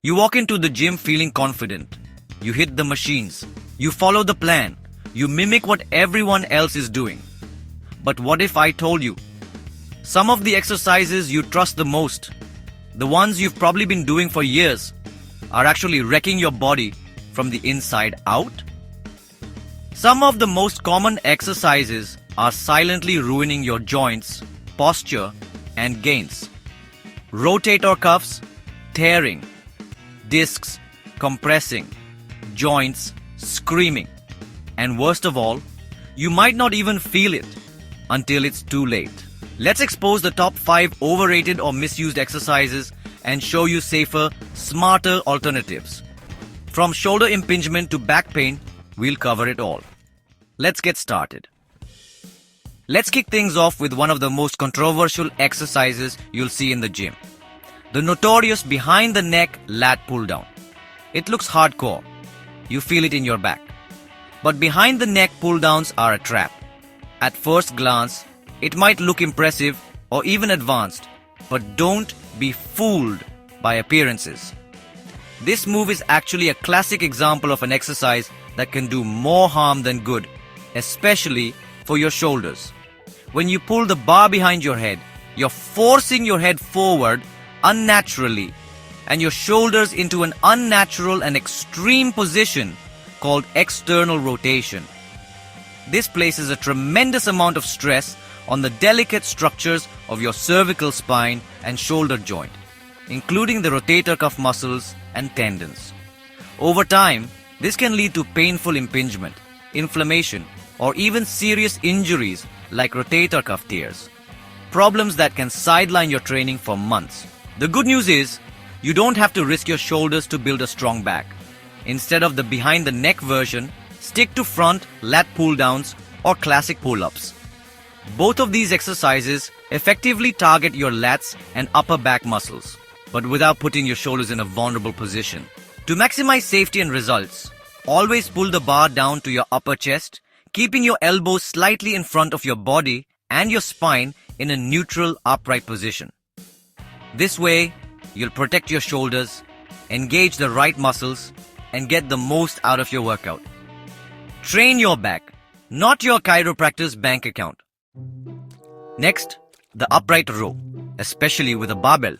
You walk into the gym feeling confident. You hit the machines. You follow the plan. You mimic what everyone else is doing. But what if I told you? Some of the exercises you trust the most, the ones you've probably been doing for years, are actually wrecking your body from the inside out? Some of the most common exercises are silently ruining your joints, posture, and gains. Rotator cuffs, tearing. Discs, compressing. Joints, screaming. And worst of all, you might not even feel it until it's too late. Let's expose the top 5 overrated or misused exercises and show you safer, smarter alternatives. From shoulder impingement to back pain, we'll cover it all. Let's get started. Let's kick things off with one of the most controversial exercises you'll see in the gym. The notorious behind the neck lat pull down. It looks hardcore. You feel it in your back. But behind the neck pull downs are a trap. At first glance, it might look impressive or even advanced, but don't be fooled by appearances. This move is actually a classic example of an exercise that can do more harm than good, especially for your shoulders. When you pull the bar behind your head, you're forcing your head forward unnaturally and your shoulders into an unnatural and extreme position called external rotation. This places a tremendous amount of stress on the delicate structures of your cervical spine and shoulder joint, including the rotator cuff muscles and tendons. Over time, this can lead to painful impingement, inflammation, or even serious injuries like rotator cuff tears, problems that can sideline your training for months. The good news is, you don't have to risk your shoulders to build a strong back. Instead of the behind the neck version, stick to front lat pull downs or classic pull-ups. Both of these exercises effectively target your lats and upper back muscles, but without putting your shoulders in a vulnerable position. To maximize safety and results, always pull the bar down to your upper chest, keeping your elbows slightly in front of your body and your spine in a neutral upright position. This way, you'll protect your shoulders, engage the right muscles, and get the most out of your workout. Train your back, not your chiropractor's bank account. Next, the upright row, especially with a barbell.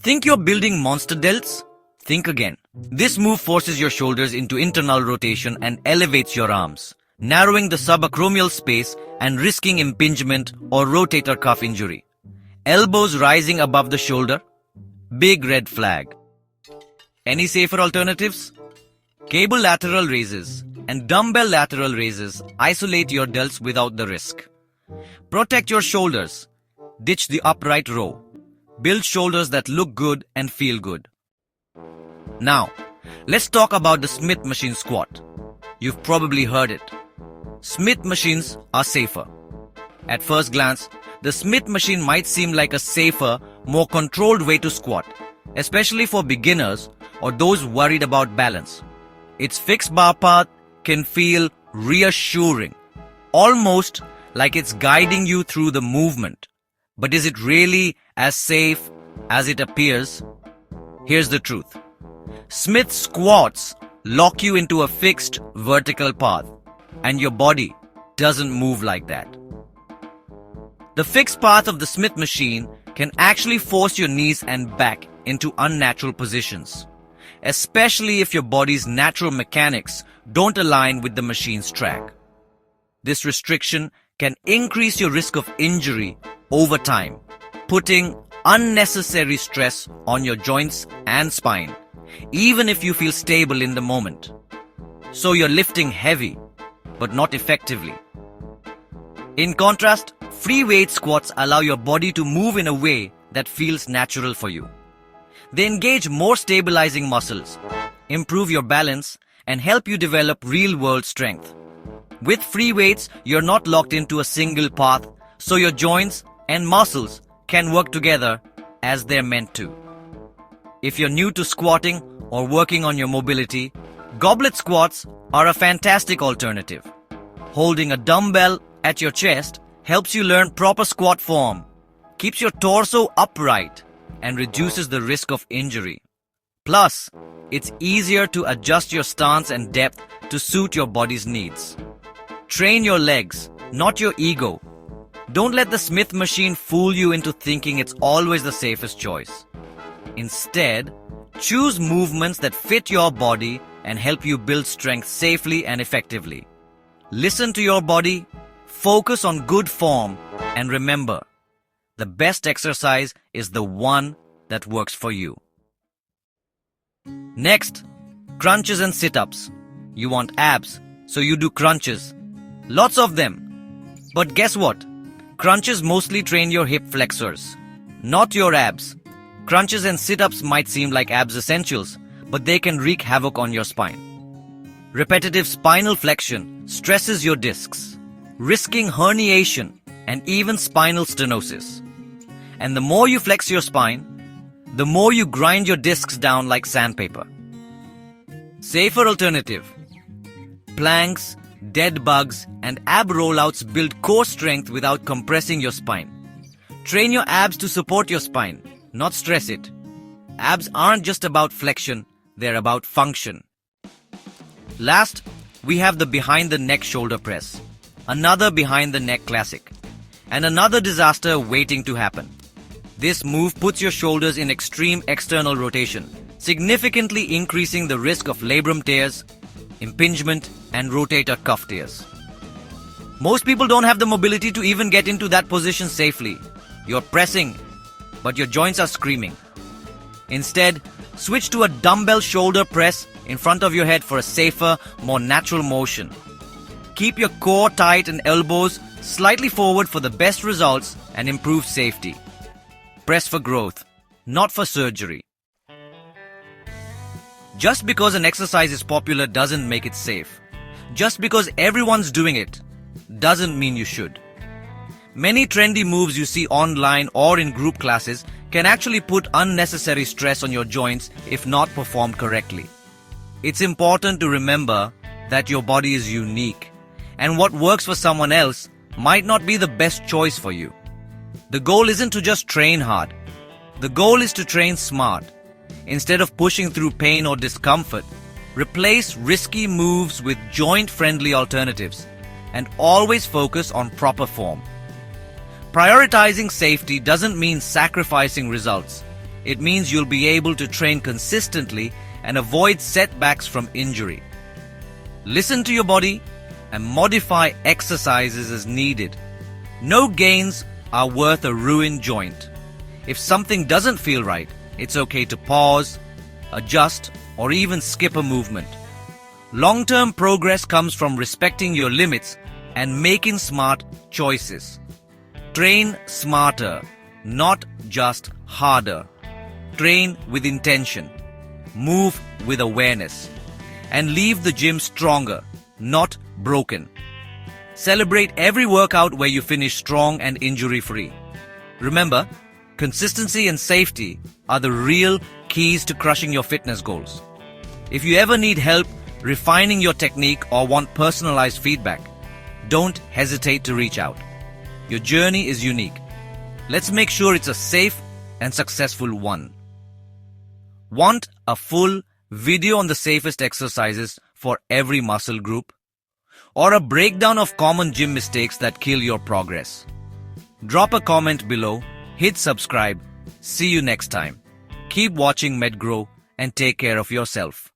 Think you're building monster delts? Think again. This move forces your shoulders into internal rotation and elevates your arms, narrowing the subacromial space and risking impingement or rotator cuff injury. Elbows rising above the shoulder? Big red flag. Any safer alternatives? Cable lateral raises and dumbbell lateral raises isolate your delts without the risk. Protect your shoulders. Ditch the upright row. Build shoulders that look good and feel good. Now, let's talk about the Smith machine squat. You've probably heard it. Smith machines are safer. At first glance, the Smith machine might seem like a safer, more controlled way to squat, especially for beginners or those worried about balance. Its fixed bar path can feel reassuring, almost like it's guiding you through the movement. But is it really as safe as it appears? Here's the truth. Smith squats lock you into a fixed vertical path, and your body doesn't move like that. The fixed path of the Smith machine can actually force your knees and back into unnatural positions, especially if your body's natural mechanics don't align with the machine's track. This restriction can increase your risk of injury over time, putting unnecessary stress on your joints and spine, even if you feel stable in the moment. So you're lifting heavy, but not effectively. In contrast, free weight squats allow your body to move in a way that feels natural for you. They engage more stabilizing muscles, improve your balance, and help you develop real-world strength. With free weights, you're not locked into a single path, so your joints and muscles can work together as they're meant to. If you're new to squatting or working on your mobility, goblet squats are a fantastic alternative. Holding a dumbbell at your chest helps you learn proper squat form, keeps your torso upright, and reduces the risk of injury. Plus, it's easier to adjust your stance and depth to suit your body's needs. Train your legs, not your ego. Don't let the Smith machine fool you into thinking it's always the safest choice. Instead, choose movements that fit your body and help you build strength safely and effectively. Listen to your body, focus on good form, and remember, the best exercise is the one that works for you. Next, crunches and sit-ups. You want abs, so you do crunches. Lots of them. But guess what? Crunches mostly train your hip flexors, not your abs. Crunches and sit-ups might seem like abs essentials, but they can wreak havoc on your spine. Repetitive spinal flexion stresses your discs, risking herniation and even spinal stenosis. And the more you flex your spine, the more you grind your discs down like sandpaper. Safer alternative. Planks, dead bugs, and ab rollouts build core strength without compressing your spine. Train your abs to support your spine, not stress it. Abs aren't just about flexion, they're about function. Last, we have the behind the neck shoulder press. Another behind the neck classic. And another disaster waiting to happen. This move puts your shoulders in extreme external rotation, significantly increasing the risk of labrum tears, impingement, and rotator cuff tears. Most people don't have the mobility to even get into that position safely. You're pressing, but your joints are screaming. Instead, switch to a dumbbell shoulder press in front of your head for a safer, more natural motion. Keep your core tight and elbows slightly forward for the best results and improved safety. Press for growth, not for surgery. Just because an exercise is popular doesn't make it safe. Just because everyone's doing it doesn't mean you should. Many trendy moves you see online or in group classes can actually put unnecessary stress on your joints if not performed correctly. It's important to remember that your body is unique, and what works for someone else might not be the best choice for you. The goal isn't to just train hard. The goal is to train smart. Instead of pushing through pain or discomfort, replace risky moves with joint-friendly alternatives and always focus on proper form. Prioritizing safety doesn't mean sacrificing results. It means you'll be able to train consistently and avoid setbacks from injury. Listen to your body and modify exercises as needed. No gains are worth a ruined joint. If something doesn't feel right, it's okay to pause, adjust, or even skip a movement. Long-term progress comes from respecting your limits and making smart choices. Train smarter, not just harder. Train with intention. Move with awareness. And leave the gym stronger, not broken. Celebrate every workout where you finish strong and injury-free. Remember, consistency and safety are the real keys to crushing your fitness goals. If you ever need help refining your technique or want personalized feedback, don't hesitate to reach out. Your journey is unique. Let's make sure it's a safe and successful one. Want a full video on the safest exercises for every muscle group? Or a breakdown of common gym mistakes that kill your progress? Drop a comment below, hit subscribe. See you next time. Keep watching MedGroww and take care of yourself.